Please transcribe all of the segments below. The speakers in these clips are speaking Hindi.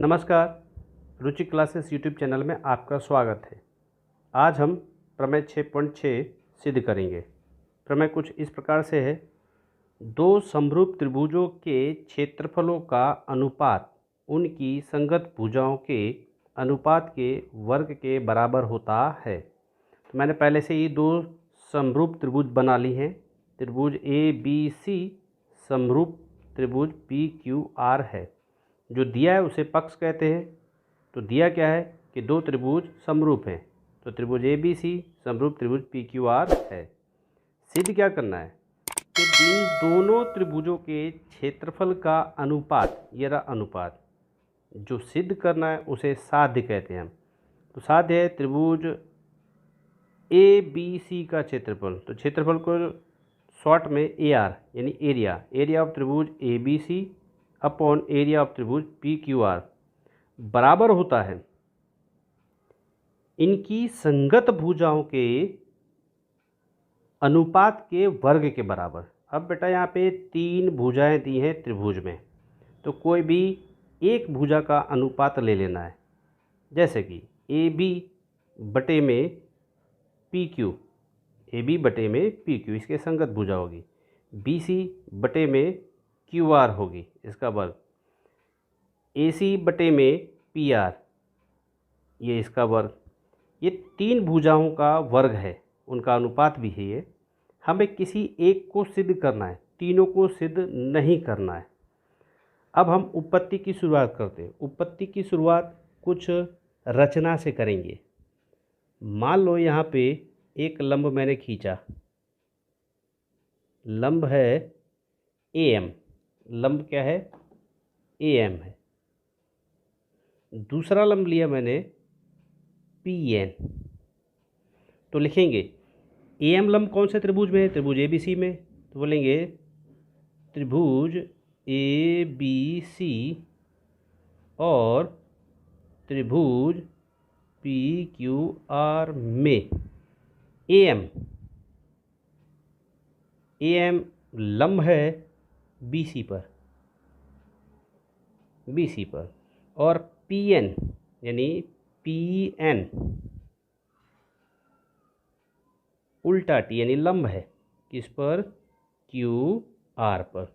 नमस्कार। रुचि क्लासेस यूट्यूब चैनल में आपका स्वागत है। आज हम प्रमेय 6.6 सिद्ध करेंगे। प्रमेय कुछ इस प्रकार से है। दो समरूप त्रिभुजों के क्षेत्रफलों का अनुपात उनकी संगत भुजाओं के अनुपात के वर्ग के बराबर होता है। तो मैंने पहले से ही दो समरूप त्रिभुज बना ली हैं। त्रिभुज ABC समरूप त्रिभुज PQR है। जो दिया है उसे पक्ष कहते हैं। तो दिया क्या है कि दो त्रिभुज समरूप हैं, तो त्रिभुज ABC समरूप त्रिभुज PQR है। सिद्ध क्या करना है कि इन दोनों त्रिभुजों के क्षेत्रफल का अनुपात, ये रहा अनुपात, जो सिद्ध करना है उसे साध्य कहते हैं हम। तो साध्य है त्रिभुज ABC का क्षेत्रफल। तो क्षेत्रफल को शॉर्ट में AR यानी एरिया ऑफ त्रिभुज ABC अपॉन एरिया ऑफ त्रिभुज PQR बराबर होता है इनकी संगत भुजाओं के अनुपात के वर्ग के बराबर। अब बेटा यहाँ पे तीन भुजाएं दी हैं त्रिभुज में, तो कोई भी एक भुजा का अनुपात ले लेना है। जैसे कि AB बटे में PQ, AB बटे में PQ इसके संगत भुजा होगी। BC बटे में QR होगी, इसका वर्ग। AC बटे में PR, ये इसका वर्ग। ये तीन भुजाओं का वर्ग है, उनका अनुपात भी है ये। हमें किसी एक को सिद्ध करना है, तीनों को सिद्ध नहीं करना है। अब हम उत्पत्ति की शुरुआत करते हैं। उत्पत्ति की शुरुआत कुछ रचना से करेंगे। मान लो यहाँ पे एक लंब मैंने खींचा, लंब है AM। लंब क्या है? AM है। दूसरा लंब लिया मैंने PN। तो लिखेंगे AM लंब कौन से त्रिभुज में है? त्रिभुज ABC में। तो बोलेंगे त्रिभुज ABC और त्रिभुज PQR में AM लंब है BC पर और PN यानी PN उल्टा T यानी लंब है किस पर? QR पर।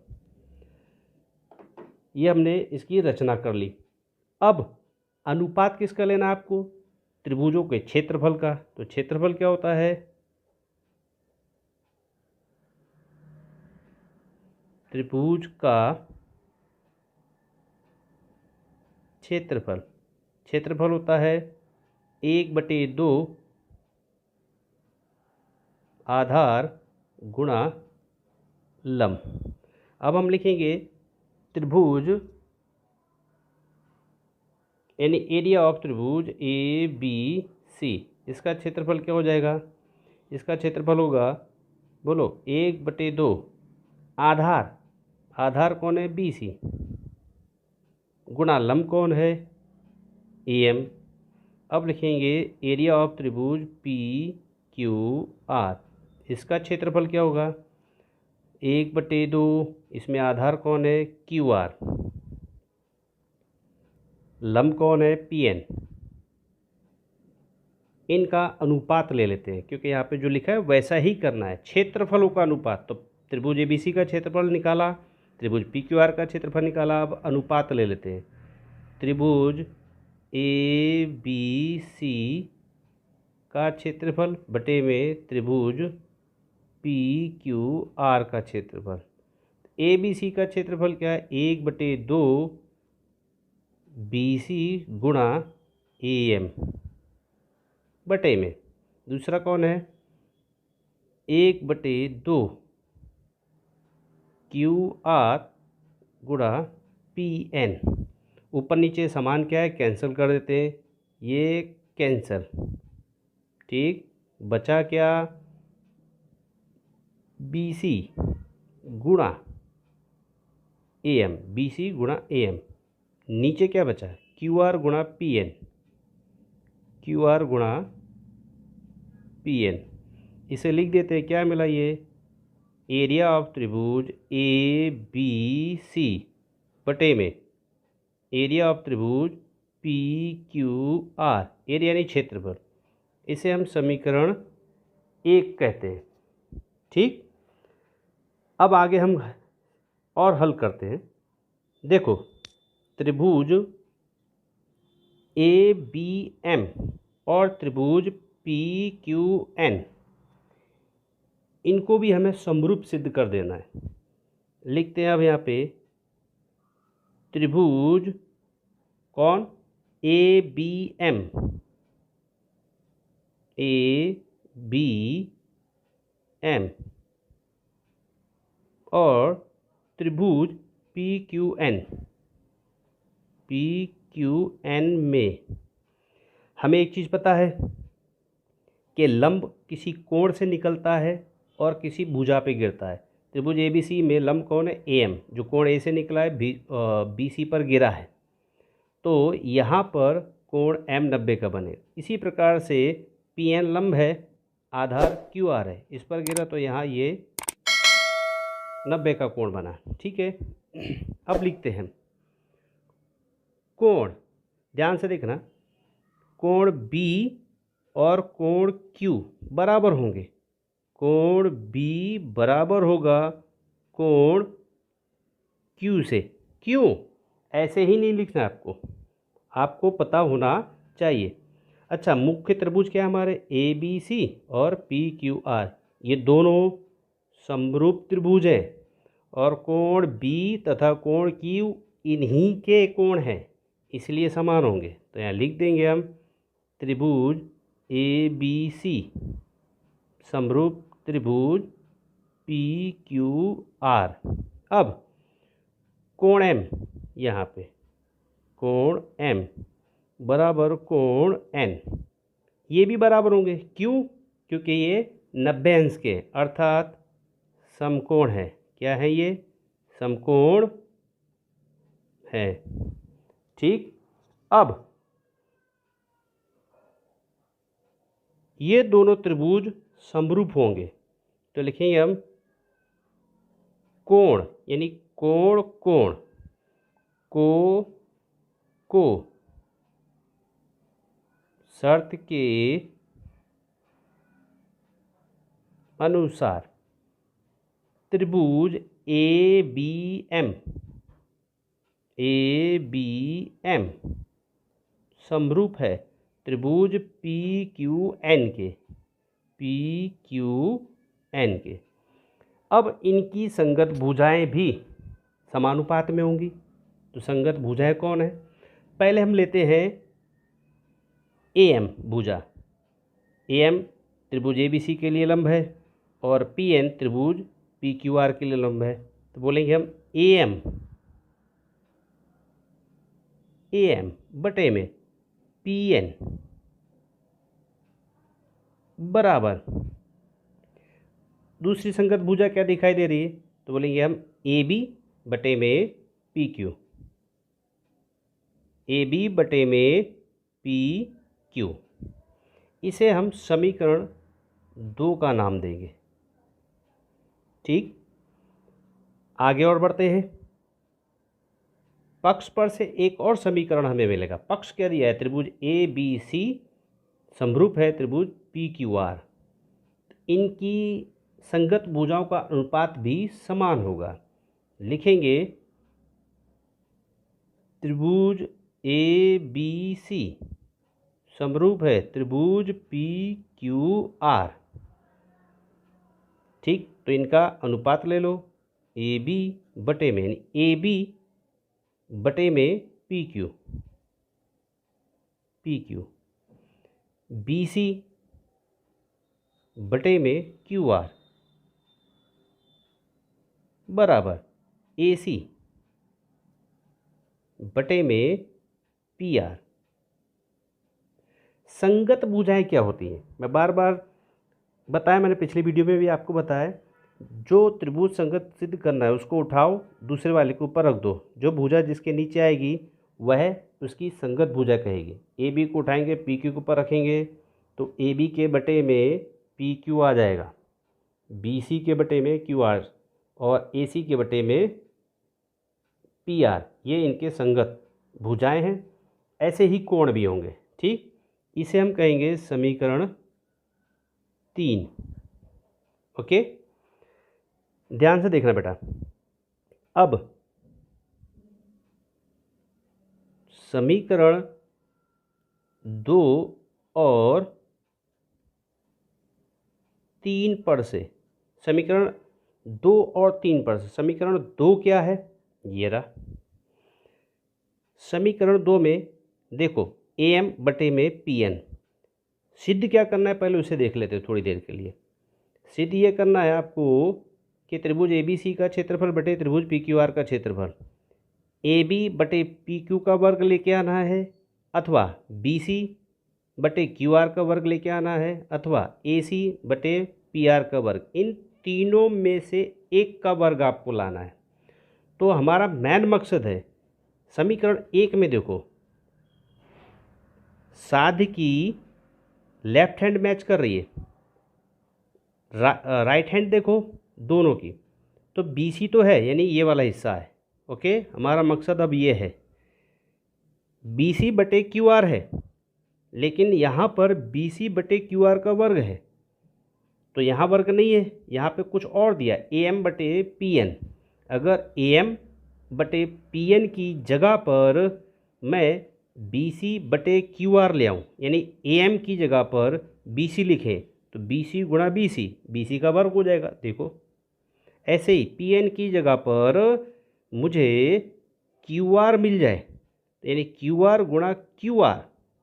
ये हमने इसकी रचना कर ली। अब अनुपात किसका लेना है आपको? त्रिभुजों के क्षेत्रफल का। तो क्षेत्रफल क्या होता है? त्रिभुज का क्षेत्रफल होता है 1/2 आधार गुणा लंब। अब हम लिखेंगे त्रिभुज यानी एरिया ऑफ त्रिभुज ABC, इसका क्षेत्रफल क्या हो जाएगा? इसका क्षेत्रफल होगा, बोलो, 1/2 आधार कौन है? BC गुणा लंब कौन है? AM। अब लिखेंगे एरिया ऑफ त्रिभुज PQR, इसका क्षेत्रफल क्या होगा? 1/2, इसमें आधार कौन है? QR, लंब कौन है? PN। इनका अनुपात ले लेते हैं, क्योंकि यहाँ पे जो लिखा है वैसा ही करना है, क्षेत्रफलों का अनुपात। तो त्रिभुज ABC का क्षेत्रफल निकाला, त्रिभुज PQR का क्षेत्रफल निकाला। अब अनुपात ले लेते हैं। त्रिभुज ABC का क्षेत्रफल बटे में त्रिभुज PQR का क्षेत्रफल। ABC का क्षेत्रफल क्या है? 1/2 BC गुणा AM बटे में दूसरा कौन है? 1/2 QR गुणा PN। ऊपर नीचे समान क्या है? कैंसिल कर देते हैं, ये कैंसिल। ठीक, बचा क्या? BC गुणा AM, BC गुणा AM। नीचे क्या बचा? QR गुणा PN, QR गुणा PN। इसे लिख देते हैं, क्या मिला? ये एरिया ऑफ त्रिभुज ABC बटे में एरिया ऑफ त्रिभुज पी क्यू आर, एरिया यानी क्षेत्रफल, इसे हम समीकरण 1 कहते हैं। ठीक, अब आगे हम और हल करते हैं। देखो, त्रिभुज ए बी एम और त्रिभुज पी क्यू एन, इनको भी हमें समरूप सिद्ध कर देना है। लिखते हैं अब यहाँ पे त्रिभुज कौन, A B M, A B M और त्रिभुज P Q N, P Q N में हमें एक चीज़ पता है कि लंब किसी कोण से निकलता है और किसी भुजा पे गिरता है। त्रिभुज ए बी सी में लंब कौन है, ए एम, जो कोण ए से निकला है बी सी पर गिरा है, तो यहाँ पर कोण एम 90 का बने। इसी प्रकार से पी एन लंब है, आधार क्यू आर है, इस पर गिरा तो यहाँ ये 90 का कोण बना। ठीक है, अब लिखते हैं कोण, ध्यान से देखना, कोण बी और कोण क्यू बराबर होंगे। कोण बी बराबर होगा कोण क्यू से। क्यों? ऐसे ही नहीं लिखना आपको, आपको पता होना चाहिए। अच्छा, मुख्य त्रिभुज क्या है हमारे, ए बी सी और पी क्यू आर, ये दोनों समरूप त्रिभुज हैं और कोण बी तथा कोण क्यू इन्हीं के कोण हैं, इसलिए समान होंगे। तो यहाँ लिख देंगे हम त्रिभुज ए बी सी समरूप त्रिभुज पी क्यू आर। अब कोण एम, यहाँ पे कोण एम बराबर कोण एन, ये भी बराबर होंगे। क्यों? क्योंकि ये 90 अंश के अर्थात समकोण है। क्या है ये? समकोण है। ठीक, अब ये दोनों त्रिभुज समरूप होंगे तो लिखेंगे हम कोण, यानी कोण कोण को शर्त के अनुसार त्रिभुज ए बी एम समरूप है त्रिभुज पी क्यू एन के। अब इनकी संगत भुजाएं भी समानुपात में होंगी। तो संगत भुजाएं कौन है? पहले हम लेते हैं ए एम भुजा। ए एम त्रिभुज ए बी सी के लिए लंब है और पी एन त्रिभुज पी क्यू आर के लिए लंब है। तो बोलेंगे हम ए एम बटे में पी एन बराबर, दूसरी संगत भुजा क्या दिखाई दे रही है? तो बोलेंगे हम ए बी बटे में पी क्यू, ए बी बटे में पी क्यू। इसे हम समीकरण 2 का नाम देंगे। ठीक, आगे और बढ़ते हैं। पक्ष पर से एक और समीकरण हमें मिलेगा। पक्ष क्या दिया है? त्रिभुज ए बी सी समरूप है त्रिभुज पी क्यू आर। इनकी संगत भुजाओं का अनुपात भी समान होगा। लिखेंगे त्रिभुज ए बी सी समरूप है त्रिभुज पी क्यू आर। ठीक, तो इनका अनुपात ले लो, ए बी बटे में, ए बी बटे में पी क्यू, बी सी बटे में क्यू आर बराबर ए सी बटे में पी आर। संगत भुजाएं क्या होती हैं? मैं बार बार बताया, मैंने पिछली वीडियो में भी आपको बताया, जो त्रिभुज संगत सिद्ध करना है उसको उठाओ, दूसरे वाले के ऊपर रख दो, जो भुजा जिसके नीचे आएगी वह उसकी संगत भुजा कहेगी। ए बी को उठाएंगे, पी क्यू के ऊपर रखेंगे तो ए बी के बटे में पी क्यू आ जाएगा, बी सी के बटे में क्यू आर और ए सी के बटे में पी आर। ये इनके संगत भुजाएं हैं, ऐसे ही कोण भी होंगे। ठीक, इसे हम कहेंगे समीकरण 3। ओके, ध्यान से देखना बेटा। अब समीकरण 2 और 3 पर से, समीकरण 2 और 3 पर से, समीकरण 2 क्या है, ये रहा। समीकरण 2 में देखो am बटे में pn, सिद्ध क्या करना है पहले उसे देख लेते हैं थोड़ी देर के लिए। सिद्ध ये करना है आपको कि त्रिभुज ABC का क्षेत्रफल बटे त्रिभुज PQR का क्षेत्रफल, AB बटे PQ का वर्ग लेके आना है, अथवा BC बटे QR का वर्ग लेके आना है, अथवा AC बटे PR का वर्ग। इन तीनों में से एक का वर्ग आपको लाना है। तो हमारा मेन मकसद है, समीकरण 1 में देखो साध्य की लेफ्ट हैंड मैच कर रही है, राइट हैंड देखो दोनों की, तो BC तो है, यानी ये वाला हिस्सा है। ओके, हमारा मकसद अब ये है, BC बटे QR है, लेकिन यहाँ पर BC बटे QR का वर्ग है, तो यहाँ वर्ग नहीं है, यहाँ पे कुछ और दिया AM बटे PN। अगर AM बटे PN की जगह पर मैं BC बटे QR ले आऊँ, यानी AM की जगह पर BC लिखें, तो BC गुणा BC का वर्ग हो जाएगा। देखो ऐसे ही PN की जगह पर मुझे QR मिल जाए, यानी QR गुणा QR,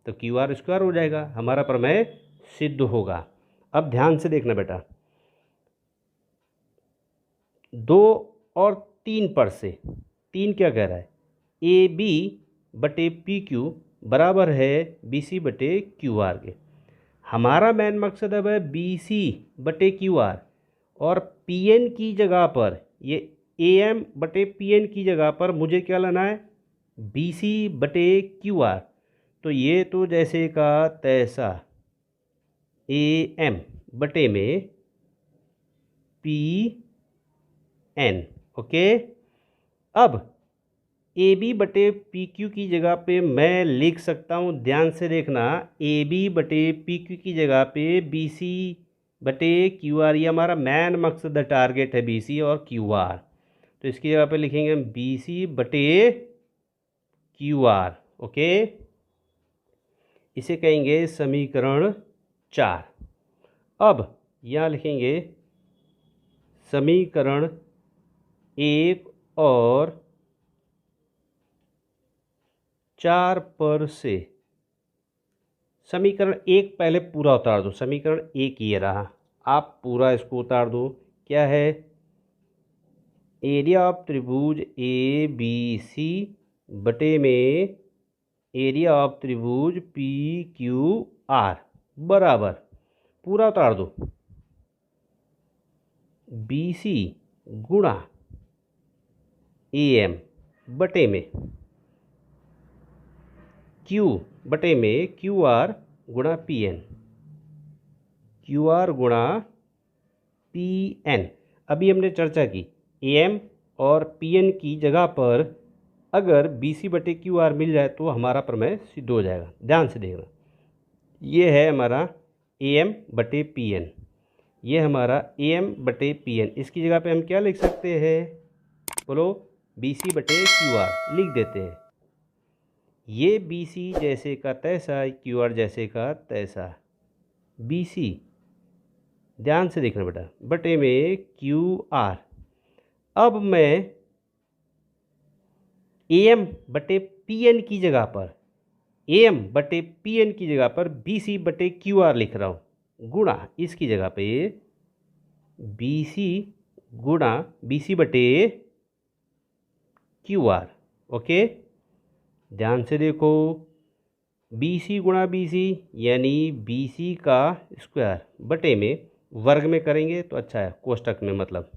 तो QR स्क्वायर हो जाएगा, हमारा प्रमेय सिद्ध होगा। अब ध्यान से देखना बेटा, 2 और 3 पर से, 3 क्या कह रहा है, AB बटे PQ बराबर है BC बटे QR के। हमारा मेन मकसद अब है BC बटे QR, और PN की जगह पर, ये AM बटे PN की जगह पर मुझे क्या लाना है, BC बटे QR। तो ये तो जैसे का तैसा AM बटे में PN। ओके, अब AB बटे PQ की जगह पे मैं लिख सकता हूँ, ध्यान से देखना, AB बटे PQ की जगह पे BC बटे QR। ये हमारा मेन मकसद, टारगेट है BC और QR, तो इसकी जगह पे लिखेंगे हम BC बटे QR। ओके, इसे कहेंगे समीकरण 4। अब यहाँ लिखेंगे समीकरण 1 और 4 पर से, समीकरण 1 पहले पूरा उतार दो, समीकरण 1 ये रहा, आप पूरा इसको उतार दो। क्या है, एरिया ऑफ त्रिभुज ABC बटे में एरिया ऑफ त्रिभुज PQR बराबर, पूरा उतार दो, BC गुणा AM बटे में Q बटे में QR गुणा PN, QR गुणा PN। अभी हमने चर्चा की AM और PN की जगह पर अगर BC बटे QR मिल जाए तो हमारा प्रमेय सिद्ध हो जाएगा। ध्यान से देखना, ये है हमारा AM बटे PN, ये हमारा AM बटे PN। इसकी जगह पे हम क्या लिख सकते हैं, बोलो, BC बटे QR लिख देते हैं। ये BC जैसे का तैसा, QR जैसे का तैसा, BC ध्यान से देखना बेटा, बटे में QR। अब मैं AM बटे PN की जगह पर, AM बटे PN की जगह पर BC बटे QR लिख रहा हूँ, गुणा इसकी जगह पे BC गुणा BC बटे QR। ओके, ध्यान से देखो, BC गुणा BC यानी BC का स्क्वायर बटे में वर्ग में करेंगे तो अच्छा है, कोष्टक में मतलब,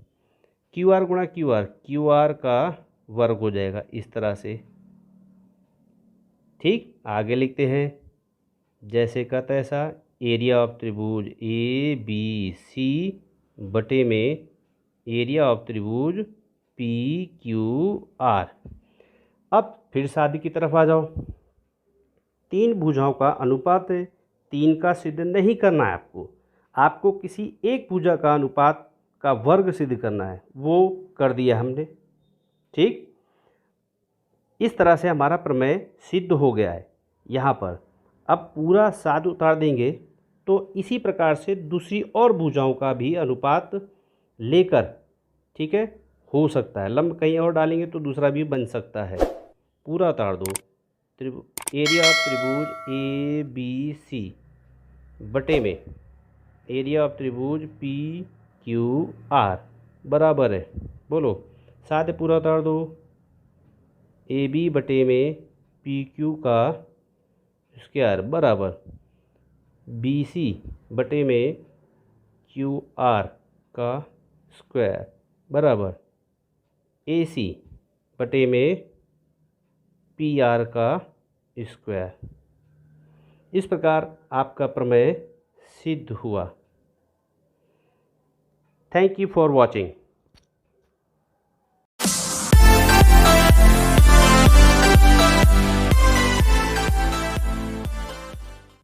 QR गुणा QR का वर्ग हो जाएगा इस तरह से। ठीक, आगे लिखते हैं जैसे का तैसा, एरिया ऑफ त्रिभुज ABC बटे में एरिया ऑफ त्रिभुज PQR। अब फिर सादे की तरफ आ जाओ। तीन भुजाओं का अनुपात है, तीन का सिद्ध नहीं करना है आपको किसी एक भुजा का अनुपात का वर्ग सिद्ध करना है, वो कर दिया हमने। ठीक, इस तरह से हमारा प्रमेय सिद्ध हो गया है। यहाँ पर अब पूरा साद उतार देंगे तो इसी प्रकार से दूसरी और भुजाओं का भी अनुपात लेकर, ठीक है, हो सकता है। लंब कहीं और डालेंगे तो दूसरा भी बन सकता है। पूरा उतार दो। एरिया ऑफ त्रिभुज ए बी सी बटे में एरिया ऑफ त्रिभुज पी क्यू आर बराबर है, बोलो साथ पूरा उतार दो। ए बी बटे में पी क्यू का स्क्वायर बराबर बी सी बटे में क्यू आर का स्क्वायर बराबर ए सी बटे में पी आर का स्क्वायर। इस प्रकार आपका प्रमेय सिद्ध हुआ। Thank you for watching.